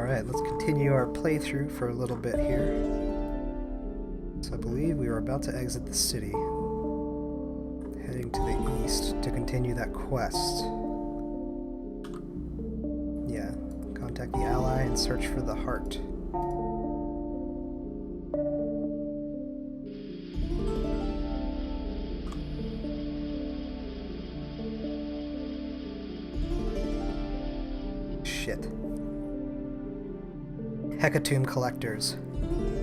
Alright, let's continue our playthrough for a little bit here. So I believe we are about to exit the city, heading to the east to continue that quest. Yeah, contact the ally and search for the heart. Shit. Hecatomb collectors.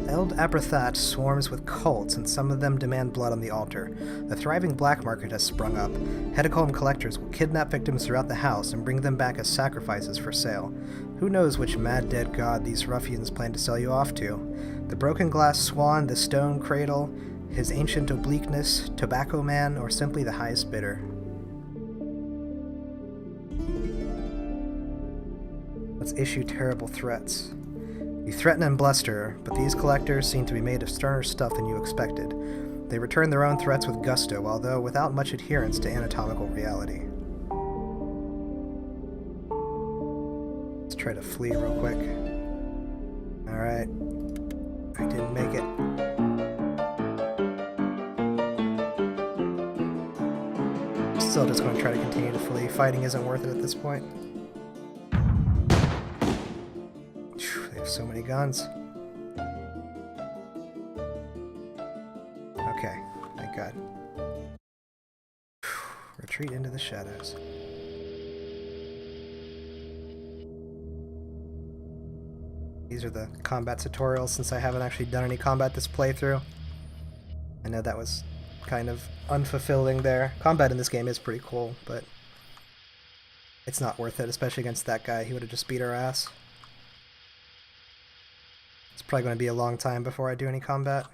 Eld Aprathat swarms with cults, and some of them demand blood on the altar. A thriving black market has sprung up. Hecatomb collectors will kidnap victims throughout the house and bring them back as sacrifices for sale. Who knows which mad dead god these ruffians plan to sell you off to? The broken glass swan, the stone cradle, his ancient obliqueness, tobacco man, or simply the highest bidder? Let's issue terrible threats. You threaten and bluster, but these collectors seem to be made of sterner stuff than you expected. They return their own threats with gusto, although without much adherence to anatomical reality. Let's try to flee real quick. Alright. I didn't make it. Still just going to try to continue to flee. Fighting isn't worth it at this point. So many guns. Okay, thank God. Retreat into the shadows. These are the combat tutorials since I haven't actually done any combat this playthrough. I know that was kind of unfulfilling there. Combat in this game is pretty cool, but it's not worth it, especially against that guy. He would have just beat our ass. It's probably going to be a long time before I do any combat.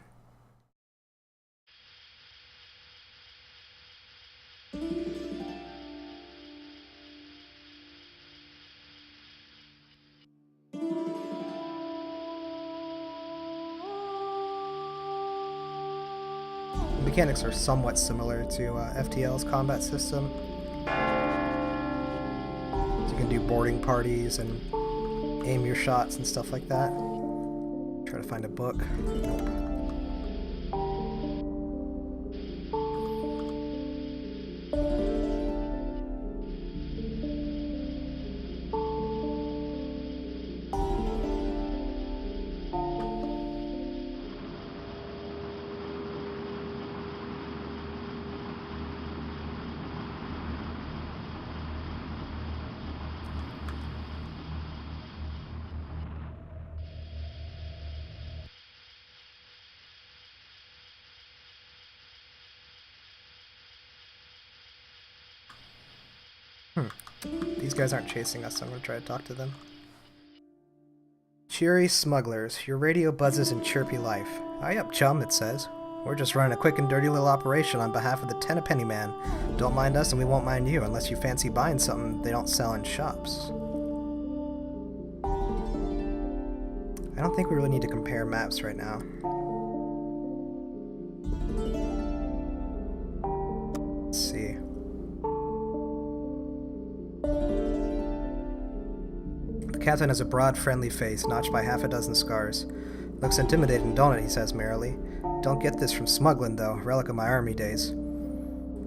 The mechanics are somewhat similar to FTL's combat system. So you can do boarding parties and aim your shots and stuff like that. Try to find a book. Nope. These guys aren't chasing us, so I'm going to try to talk to them. Cheery smugglers, your radio buzzes in chirpy life. Hi up, chum, it says. We're just running a quick and dirty little operation on behalf of the Ten a Penny Man. Don't mind us and we won't mind you unless you fancy buying something they don't sell in shops. I don't think we really need to compare maps right now. Let's see. The captain has a broad, friendly face, notched by half a dozen scars. Looks intimidating, don't it, he says merrily. Don't get this from smuggling, though, relic of my army days.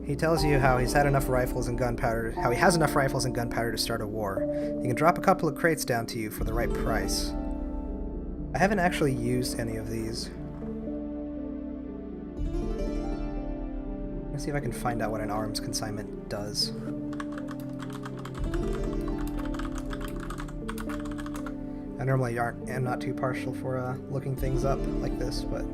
He tells you how he has enough rifles and gunpowder to start a war. He can drop a couple of crates down to you for the right price. I haven't actually used any of these. Let's see if I can find out what an arms consignment does. I normally am not too partial for looking things up like this, but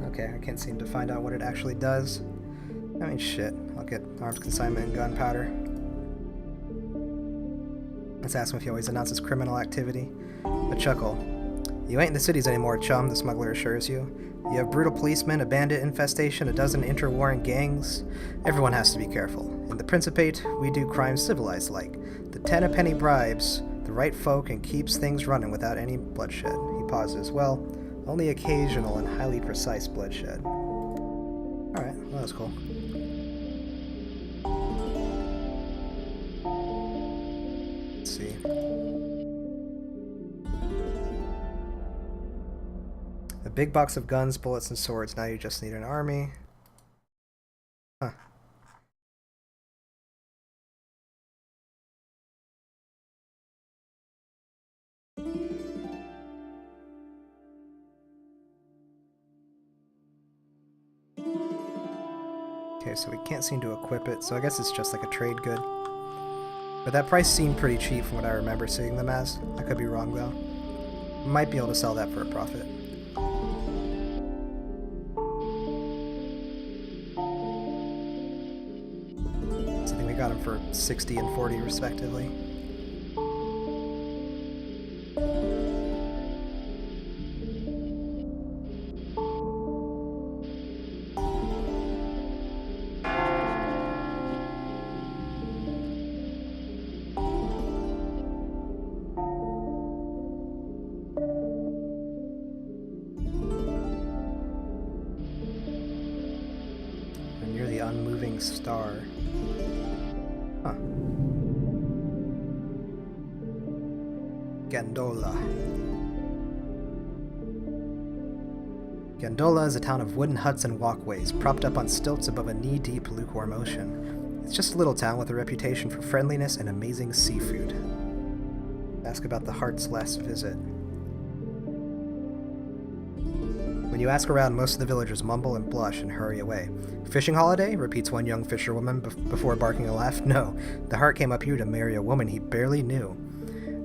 okay, I can't seem to find out what it actually does. I mean, shit. I'll get arms consignment and gunpowder. Let's ask him if he always announces criminal activity. A chuckle. You ain't in the cities anymore, chum, the smuggler assures you. You have brutal policemen, a bandit infestation, a dozen interwarring gangs. Everyone has to be careful. In the Principate, we do crime civilized-like. The 10 a penny bribes the right folk and keeps things running without any bloodshed. He pauses. Well, Only occasional and highly precise bloodshed. Alright, well, that was cool. Let's see. A big box of guns, bullets, and swords. Now you just need an army. Huh. Okay, so we can't seem to equip it, so I guess it's just like a trade good. But that price seemed pretty cheap from what I remember seeing them as. I could be wrong, though. Might be able to sell that for a profit. So I think we got them for 60 and 40 respectively. Unmoving star. Huh. Gandola. Gandola is a town of wooden huts and walkways, propped up on stilts above a knee-deep lukewarm ocean. It's just a little town with a reputation for friendliness and amazing seafood. Ask about the Heart's last visit. When you ask around, most of the villagers mumble and blush and hurry away. Fishing holiday? Repeats one young fisherwoman before barking a laugh. No, the Heart came up here to marry a woman he barely knew.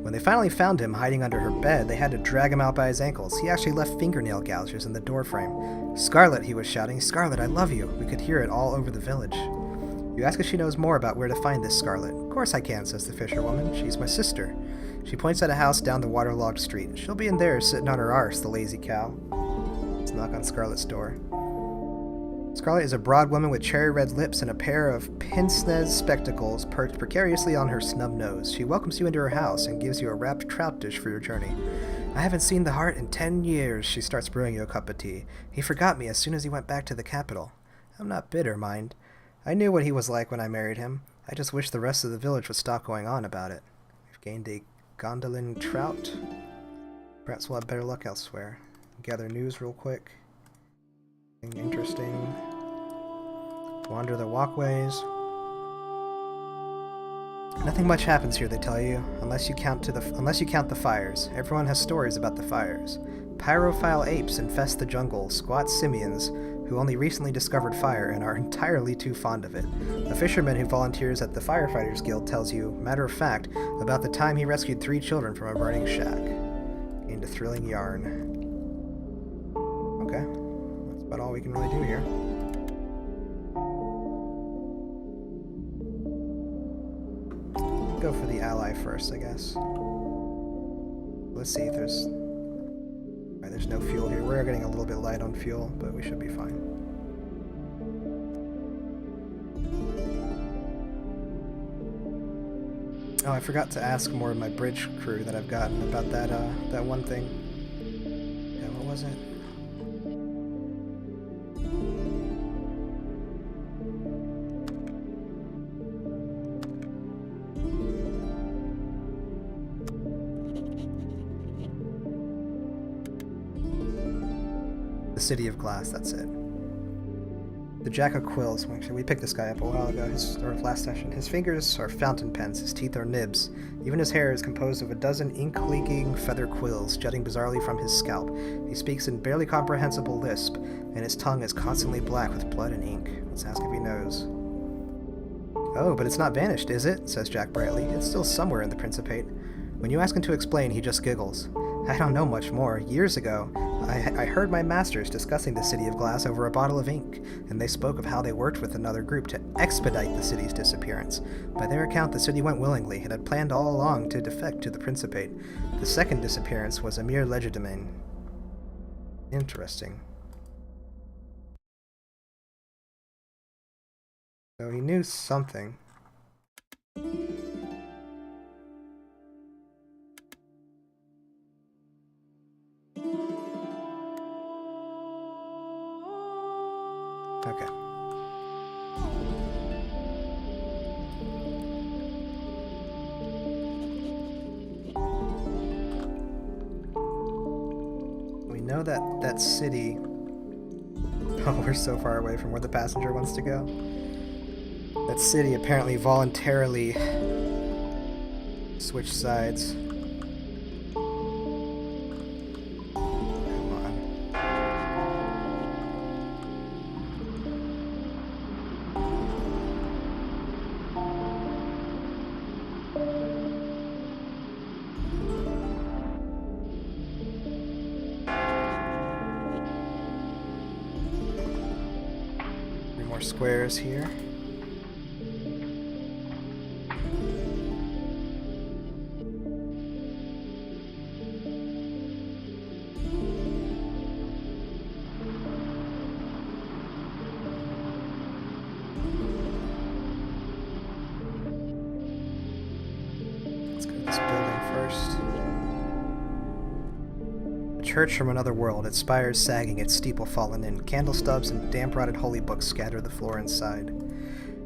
When they finally found him hiding under her bed, they had to drag him out by his ankles. He actually left fingernail gouges in the doorframe. "Scarlet," he was shouting. "Scarlet, I love you." We could hear it all over the village. You ask if she knows more about where to find this Scarlet. "Of course I can," says the fisherwoman. "She's my sister." She points at a house down the waterlogged street. "She'll be in there sitting on her arse, the lazy cow." Let's knock on Scarlet's door. Scarlet is a broad woman with cherry-red lips and a pair of pince-nez spectacles perched precariously on her snub nose. She welcomes you into her house and gives you a wrapped trout dish for your journey. "I haven't seen the Heart in 10 years, she starts brewing you a cup of tea. "He forgot me as soon as he went back to the capital." "I'm not bitter, mind. I knew what he was like when I married him. I just wish the rest of the village would stop going on about it." We've gained a gondolin trout. Perhaps we'll have better luck elsewhere. Gather news real quick. Anything interesting. Wander the walkways. Nothing much happens here, they tell you, unless you count the fires. Everyone has stories about the fires. Pyrophile apes infest the jungle, squat simians who only recently discovered fire and are entirely too fond of it. A fisherman who volunteers at the Firefighters Guild tells you, matter of fact, about the time he rescued 3 children from a burning shack. Gained a thrilling yarn. Okay, that's about all we can really do here. Go for the ally first, I guess. Let's see if there's... Alright, there's no fuel here. We're getting a little bit light on fuel, but we should be fine. Oh, I forgot to ask more of my bridge crew that I've gotten about that one thing. Yeah, what was it? The City of Glass, that's it. The Jack of Quills. Actually, we picked this guy up a while ago, or last session. His fingers are fountain pens, his teeth are nibs. Even his hair is composed of a dozen ink-leaking feather quills jutting bizarrely from his scalp. He speaks in barely comprehensible lisp, and his tongue is constantly black with blood and ink. Let's ask if he knows. "Oh, but it's not vanished, is it?" says Jack brightly. "It's still somewhere in the Principate." When you ask him to explain, he just giggles. "I don't know much more. Years ago, I heard my masters discussing the City of Glass over a bottle of ink, and they spoke of how they worked with another group to expedite the city's disappearance. By their account, the city went willingly and had planned all along to defect to the Principate. The second disappearance was a mere legerdemain." Interesting. So he knew something. Okay. We know that that city... Oh, we're so far away from where the passenger wants to go. That city apparently voluntarily switched sides. Squares here. Let's go to this building first. A church from another world, its spires sagging, its steeple fallen in. Candle stubs and damp-rotted holy books scatter the floor inside.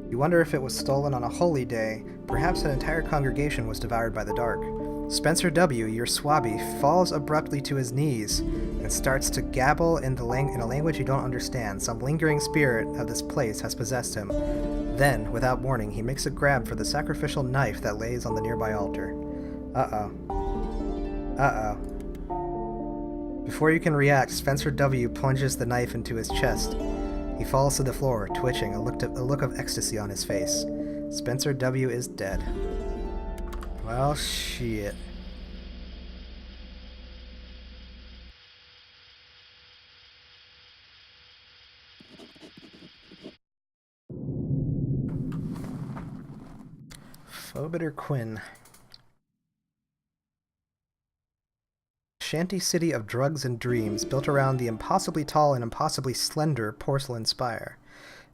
You wonder if it was stolen on a holy day. Perhaps an entire congregation was devoured by the dark. Spencer W., your swabby, falls abruptly to his knees and starts to gabble in a language you don't understand. Some lingering spirit of this place has possessed him. Then, without warning, he makes a grab for the sacrificial knife that lays on the nearby altar. Uh-oh. Uh-oh. Before you can react, Spencer W. plunges the knife into his chest. He falls to the floor, twitching, a look of ecstasy on his face. Spencer W. is dead. Well, shit. Phobiter Quinn. Shanty city of drugs and dreams built around the impossibly tall and impossibly slender porcelain spire.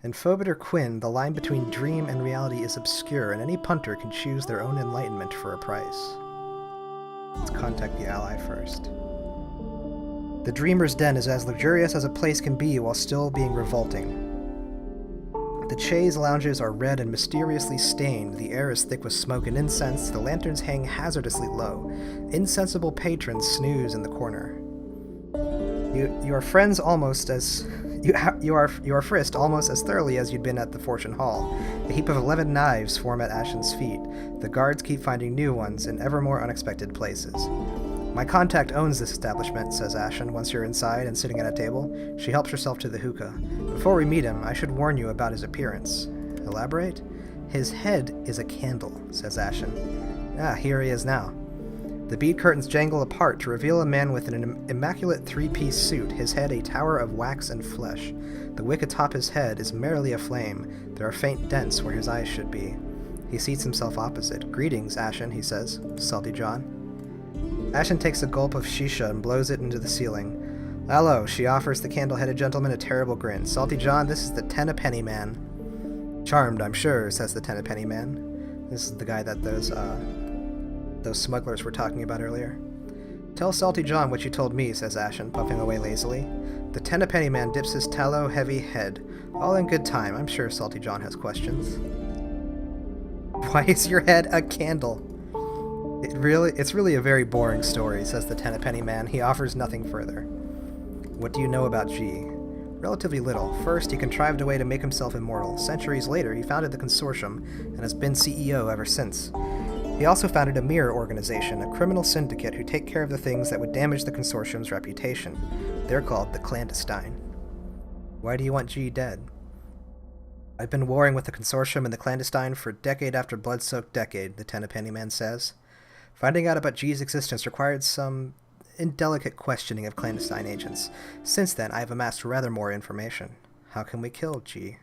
In Phobiter Quinn, the line between dream and reality is obscure, and any punter can choose their own enlightenment for a price. Let's contact the ally first. The Dreamer's Den is as luxurious as a place can be while still being revolting. The chaise lounges are red and mysteriously stained, the air is thick with smoke and incense, the lanterns hang hazardously low. Insensible patrons snooze in the corner. You are friends almost as... You are frisked almost as thoroughly as you'd been at the Fortune Hall. A heap of 11 knives form at Ashen's feet. The guards keep finding new ones in ever more unexpected places. My contact owns this establishment, says Ashen once you're inside and sitting at a table. She helps herself to the hookah. Before we meet him, I should warn you about his appearance. Elaborate? His head is a candle, says Ashen. Ah, here he is now. The bead curtains jangle apart to reveal a man with an immaculate three-piece suit, his head a tower of wax and flesh. The wick atop his head is merely aflame. There are faint dents where his eyes should be. He seats himself opposite. Greetings, Ashen, he says. Salty John. Ashen takes a gulp of shisha and blows it into the ceiling. Hello, she offers the candle-headed gentleman a terrible grin. Salty John, this is the Ten-a-Penny Man. Charmed, I'm sure, says the Ten-a-Penny Man. This is the guy that those smugglers were talking about earlier. Tell Salty John what you told me, says Ashen, puffing away lazily. The Ten-a-Penny Man dips his tallow-heavy head. All in good time. I'm sure Salty John has questions. Why is your head a candle? It's really a very boring story, says the Ten-a-Penny Man. He offers nothing further. What do you know about G? Relatively little. First, he contrived a way to make himself immortal. Centuries later, he founded the Consortium and has been CEO ever since. He also founded a mirror organization, a criminal syndicate who take care of the things that would damage the Consortium's reputation. They're called the Clandestine. Why do you want G dead? I've been warring with the Consortium and the Clandestine for decade after blood-soaked decade, the Ten-a-Penny Man says. Finding out about G's existence required some indelicate questioning of clandestine agents. Since then, I have amassed rather more information. How can we kill G?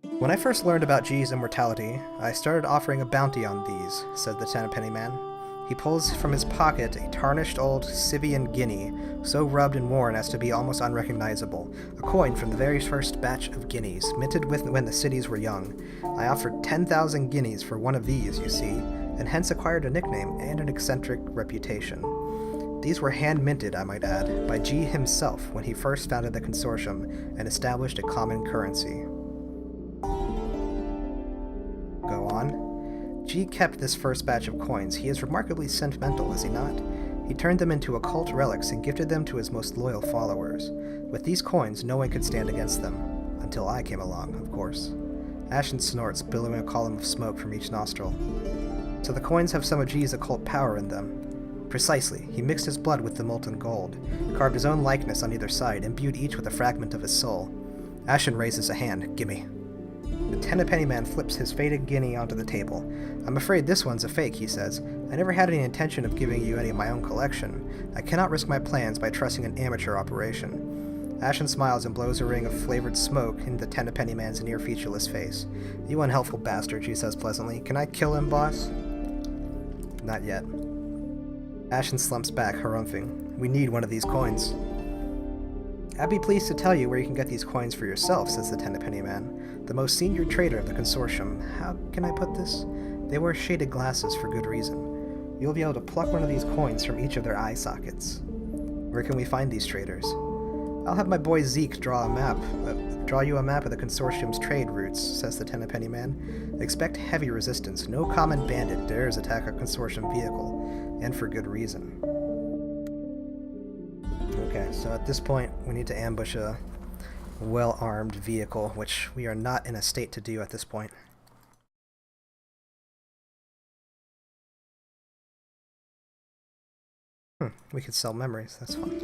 When I first learned about G's immortality, I started offering a bounty on these, said the Ten-a-Penny Man. He pulls from his pocket a tarnished old Sivian guinea, so rubbed and worn as to be almost unrecognizable, a coin from the very first batch of guineas, minted when the cities were young. I offered 10,000 guineas for one of these, you see, and hence acquired a nickname and an eccentric reputation. These were hand-minted, I might add, by G himself when he first founded the consortium and established a common currency. Go on. G kept this first batch of coins. He is remarkably sentimental, is he not? He turned them into occult relics and gifted them to his most loyal followers. With these coins, no one could stand against them. Until I came along, of course. Ashen snorts, billowing a column of smoke from each nostril. So the coins have some of G's occult power in them. Precisely. He mixed his blood with the molten gold, carved his own likeness on either side, imbued each with a fragment of his soul. Ashen raises a hand. Gimme. The Tenpenny Man flips his faded guinea onto the table. I'm afraid this one's a fake, he says. I never had any intention of giving you any of my own collection. I cannot risk my plans by trusting an amateur operation. Ashen smiles and blows a ring of flavored smoke into the Tenpenny Man's near featureless face. You unhelpful bastard, she says pleasantly. Can I kill him, boss? Not yet. Ashen slumps back, harumphing. We need one of these coins. I'd be pleased to tell you where you can get these coins for yourself, says the Tenpenny Man, the most senior trader of the consortium. How can I put this? They wear shaded glasses for good reason. You'll be able to pluck one of these coins from each of their eye sockets. Where can we find these traders? I'll have my boy Zeke draw you a map of the consortium's trade routes, says the Tenpenny Man. Expect heavy resistance. No common bandit dares attack a consortium vehicle, and for good reason. Okay, so at this point, we need to ambush a well-armed vehicle, which we are not in a state to do at this point. We could sell memories, that's fine.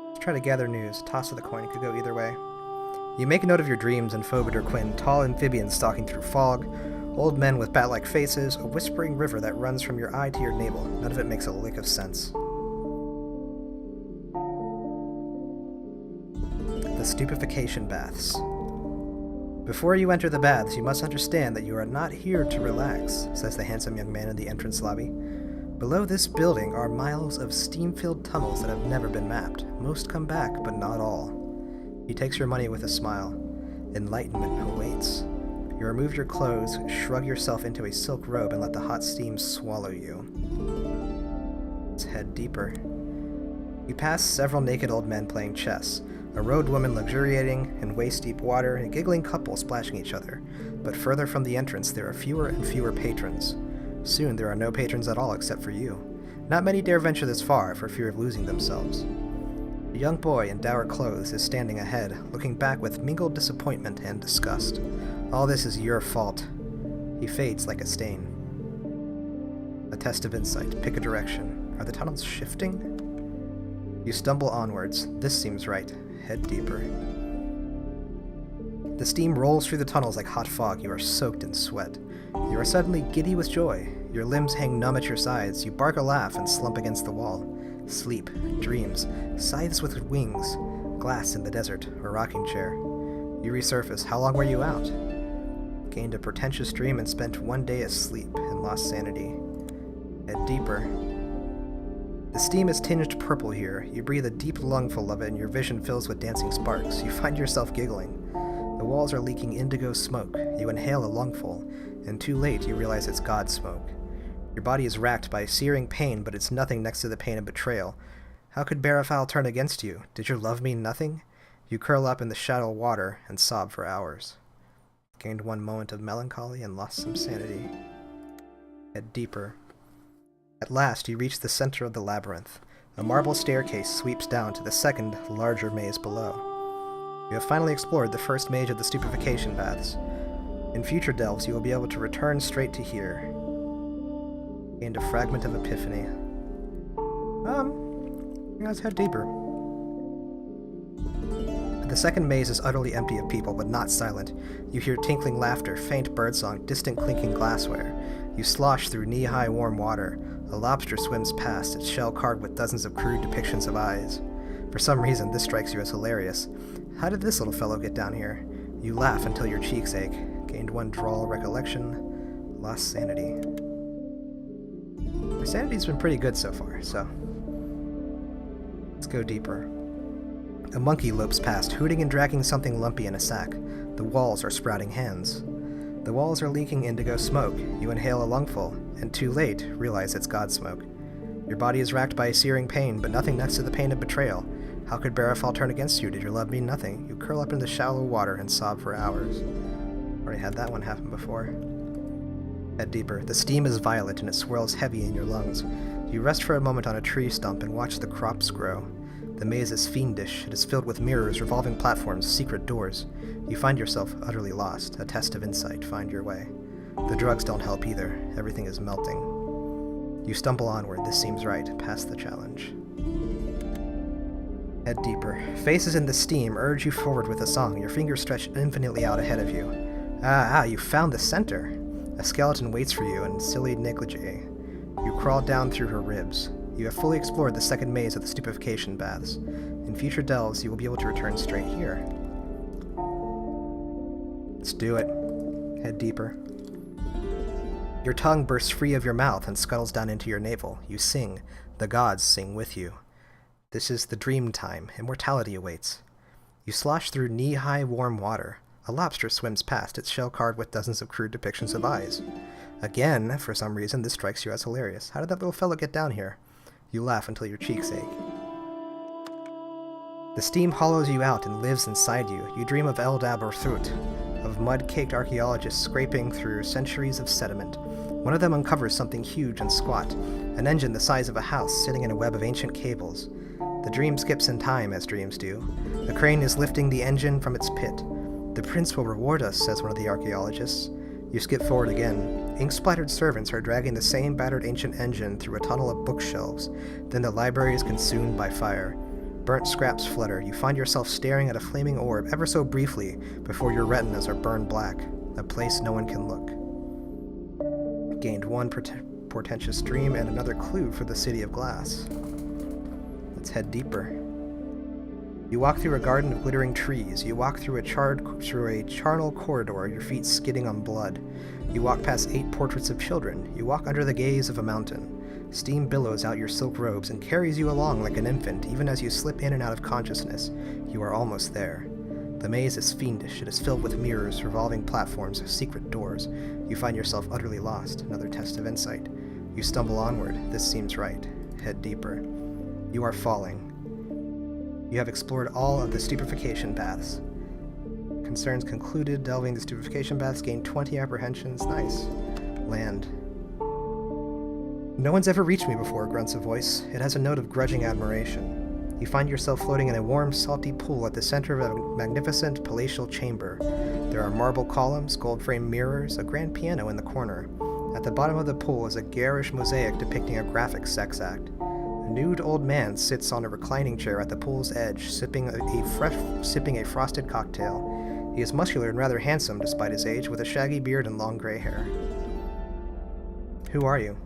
Let's try to gather news. Toss of the coin could go either way. You make note of your dreams and Phobeter Quinn, tall amphibians stalking through fog, old men with bat-like faces, a whispering river that runs from your eye to your navel. None of it makes a lick of sense. The stupefaction baths. Before you enter the baths, you must understand that you are not here to relax, says the handsome young man in the entrance lobby. Below this building are miles of steam-filled tunnels that have never been mapped. Most come back, but not all. He takes your money with a smile. Enlightenment awaits. You remove your clothes, shrug yourself into a silk robe, and let the hot steam swallow you. Let's head deeper. You pass several naked old men playing chess, a robed woman luxuriating in waist-deep water, and a giggling couple splashing each other. But further from the entrance, there are fewer and fewer patrons. Soon there are no patrons at all except for you. Not many dare venture this far for fear of losing themselves. A young boy in dour clothes is standing ahead, looking back with mingled disappointment and disgust. All this is your fault. He fades like a stain. A test of insight. Pick a direction. Are the tunnels shifting? You stumble onwards. This seems right. Head deeper. The steam rolls through the tunnels like hot fog. You are soaked in sweat. You are suddenly giddy with joy. Your limbs hang numb at your sides. You bark a laugh and slump against the wall. Sleep, dreams, scythes with wings, glass in the desert, a rocking chair. You resurface. How long were you out? Gained a pretentious dream and spent one day asleep and lost sanity. Head deeper. The steam is tinged purple here. You breathe a deep lungful of it and your vision fills with dancing sparks. You find yourself giggling. The walls are leaking indigo smoke. You inhale a lungful, and too late you realize it's God smoke. Your body is racked by searing pain, but it's nothing next to the pain of betrayal. How could Barafal turn against you? Did your love mean nothing? You curl up in the shallow water and sob for hours. Gained one moment of melancholy and lost some sanity. Head deeper. At last you reach the center of the labyrinth. A marble staircase sweeps down to the second, larger maze below. You have finally explored the first maze of the stupefaction baths. In future delves you will be able to return straight to here. Gained a fragment of epiphany. Let's head deeper. The second maze is utterly empty of people, but not silent. You hear tinkling laughter, faint birdsong, distant clinking glassware. You slosh through knee-high warm water. A lobster swims past, its shell carved with dozens of crude depictions of eyes. For some reason, this strikes you as hilarious. How did this little fellow get down here? You laugh until your cheeks ache. Gained one droll recollection. Lost sanity. My sanity's been pretty good so far, so let's go deeper. A monkey lopes past, hooting and dragging something lumpy in a sack. The walls are sprouting hands. The walls are leaking indigo smoke. You inhale a lungful, and too late, realize it's God smoke. Your body is racked by searing pain, but nothing next to the pain of betrayal. How could Barafal turn against you? Did your love mean nothing? You curl up in the shallow water and sob for hours. Already had that one happen before. Head deeper. The steam is violet and it swirls heavy in your lungs. You rest for a moment on a tree stump and watch the crops grow. The maze is fiendish. It is filled with mirrors, revolving platforms, secret doors. You find yourself utterly lost. A test of insight. Find your way. The drugs don't help either. Everything is melting. You stumble onward. This seems right. Past the challenge. Head deeper. Faces in the steam urge you forward with a song. Your fingers stretch infinitely out ahead of you. You found the center. A skeleton waits for you in silly negligee. You crawl down through her ribs. You have fully explored the second maze of the stupefaction baths. In future delves, you will be able to return straight here. Let's do it. Head deeper. Your tongue bursts free of your mouth and scuttles down into your navel. You sing. The gods sing with you. This is the dream time. Immortality awaits. You slosh through knee-high warm water. A lobster swims past, its shell carved with dozens of crude depictions of eyes. Again, for some reason, this strikes you as hilarious. How did that little fellow get down here? You laugh until your cheeks ache. The steam hollows you out and lives inside you. You dream of Eld Aberthut, of mud-caked archaeologists scraping through centuries of sediment. One of them uncovers something huge and squat, an engine the size of a house sitting in a web of ancient cables. The dream skips in time, as dreams do. The crane is lifting the engine from its pit. The prince will reward us, says one of the archaeologists. You skip forward again. Ink-splattered servants are dragging the same battered ancient engine through a tunnel of bookshelves. Then the library is consumed by fire. Burnt scraps flutter. You find yourself staring at a flaming orb ever so briefly before your retinas are burned black, a place no one can look. Gained one portentous dream and another clue for the City of Glass. Let's head deeper. You walk through a garden of glittering trees. You walk through a charnel corridor, your feet skidding on blood. You walk past 8 portraits of children. You walk under the gaze of a mountain. Steam billows out your silk robes and carries you along like an infant, even as you slip in and out of consciousness. You are almost there. The maze is fiendish. It is filled with mirrors, revolving platforms, secret doors. You find yourself utterly lost. Another test of insight. You stumble onward. This seems right. Head deeper. You are falling. You have explored all of the stupefaction baths. Concerns concluded. Delving the stupefaction baths gained 20 apprehensions. Nice. Land. No one's ever reached me before, grunts a voice. It has a note of grudging admiration. You find yourself floating in a warm, salty pool at the center of a magnificent palatial chamber. There are marble columns, gold-framed mirrors, a grand piano in the corner. At the bottom of the pool is a garish mosaic depicting a graphic sex act. A nude old man sits on a reclining chair at the pool's edge, sipping a frosted cocktail. He is muscular and rather handsome despite his age, with a shaggy beard and long gray hair. Who are you?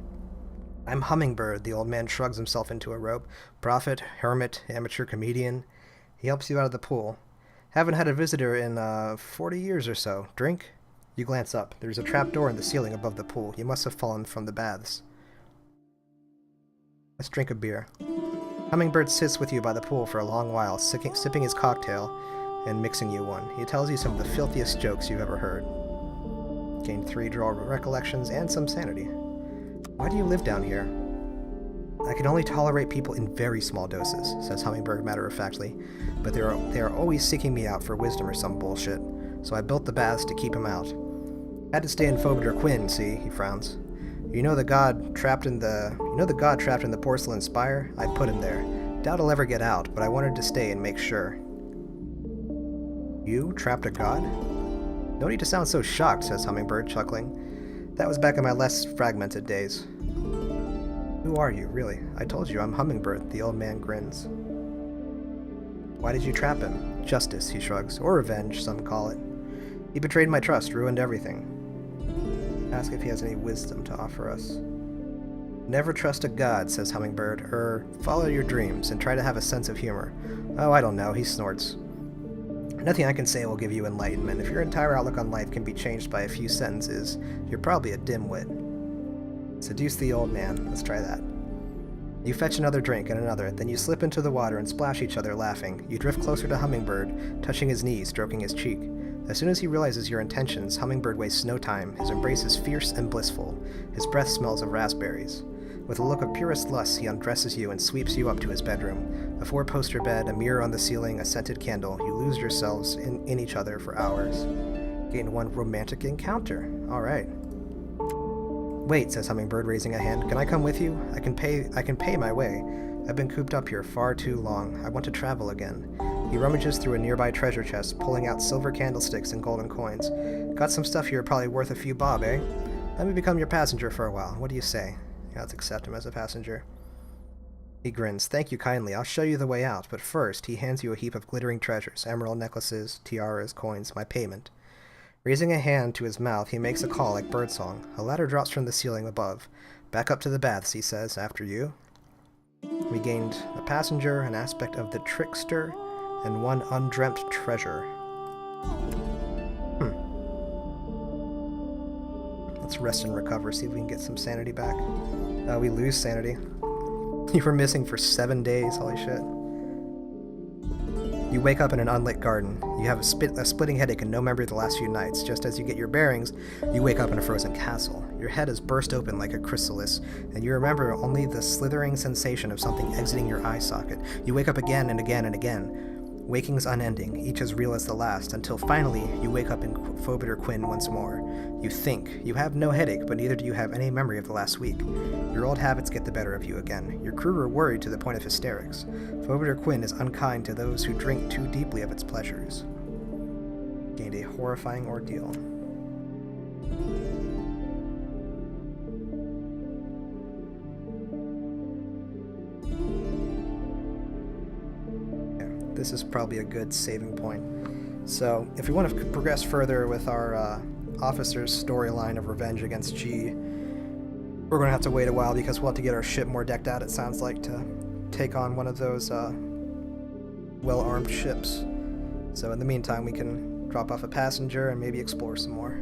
I'm Hummingbird, the old man shrugs himself into a robe. Prophet, hermit, amateur comedian. He helps you out of the pool. Haven't had a visitor in 40 years or so. Drink? You glance up. There's a trap door in the ceiling above the pool. You must have fallen from the baths. Let's drink a beer. Hummingbird sits with you by the pool for a long while, sipping his cocktail and mixing you one. He tells you some of the filthiest jokes you've ever heard. Gained 3 draw recollections and some sanity. Why do you live down here? I can only tolerate people in very small doses, says Hummingbird matter-of-factly, but they are always seeking me out for wisdom or some bullshit, so I built the baths to keep him out. Had to stay in Phobiter Quinn, see, he frowns. You know the god trapped in the porcelain spire? I put him there. Doubt he'll ever get out, but I wanted to stay and make sure. You trapped a god? No need to sound so shocked, says Hummingbird, chuckling. That was back in my less fragmented days. Who are you, really? I told you, I'm Hummingbird, the old man grins. Why did you trap him? Justice, he shrugs. Or revenge, some call it. He betrayed my trust, ruined everything. Ask if he has any wisdom to offer us. Never trust a god, says Hummingbird. Follow your dreams, and try to have a sense of humor. Oh, I don't know, he snorts. Nothing I can say will give you enlightenment. If your entire outlook on life can be changed by a few sentences, you're probably a dimwit. Seduce the old man. Let's try that. You fetch another drink and another, then you slip into the water and splash each other, laughing. You drift closer to Hummingbird, touching his knee, stroking his cheek. As soon as he realizes your intentions, Hummingbird wastes no time. His embrace is fierce and blissful. His breath smells of raspberries. With a look of purest lust, he undresses you and sweeps you up to his bedroom. A four-poster bed, a mirror on the ceiling, a scented candle. You lose yourselves in each other for hours. Gain one romantic encounter. Alright. Wait, says Hummingbird, raising a hand. Can I come with you? I can pay my way. I've been cooped up here far too long. I want to travel again. He rummages through a nearby treasure chest, pulling out silver candlesticks and golden coins. Got some stuff here probably worth a few bob, eh? Let me become your passenger for a while. What do you say? Yeah, let's accept him as a passenger. He grins. Thank you kindly. I'll show you the way out, but first he hands you a heap of glittering treasures, emerald necklaces, tiaras, coins, my payment. Raising a hand to his mouth, he makes a call like birdsong. A ladder drops from the ceiling above. Back up to the baths, he says, after you. We gained a passenger, an aspect of the trickster, and one undreamt treasure. Let's rest and recover, see if we can get some sanity back. We lose sanity. You were missing for 7 days, holy shit. You wake up in an unlit garden. You have a splitting headache and no memory of the last few nights. Just as you get your bearings, you wake up in a frozen castle. Your head is burst open like a chrysalis, and you remember only the slithering sensation of something exiting your eye socket. You wake up again and again and again. Wakings unending, each as real as the last, until finally you wake up in Phobiter Quinn once more. You think. You have no headache, but neither do you have any memory of the last week. Your old habits get the better of you again. Your crew are worried to the point of hysterics. Phobiter Quinn is unkind to those who drink too deeply of its pleasures. Gained a horrifying ordeal. This is probably a good saving point. So, if we want to progress further with our officer's storyline of revenge against G, we're going to have to wait a while because we'll have to get our ship more decked out, it sounds like, to take on one of those well-armed ships. So in the meantime, we can drop off a passenger and maybe explore some more.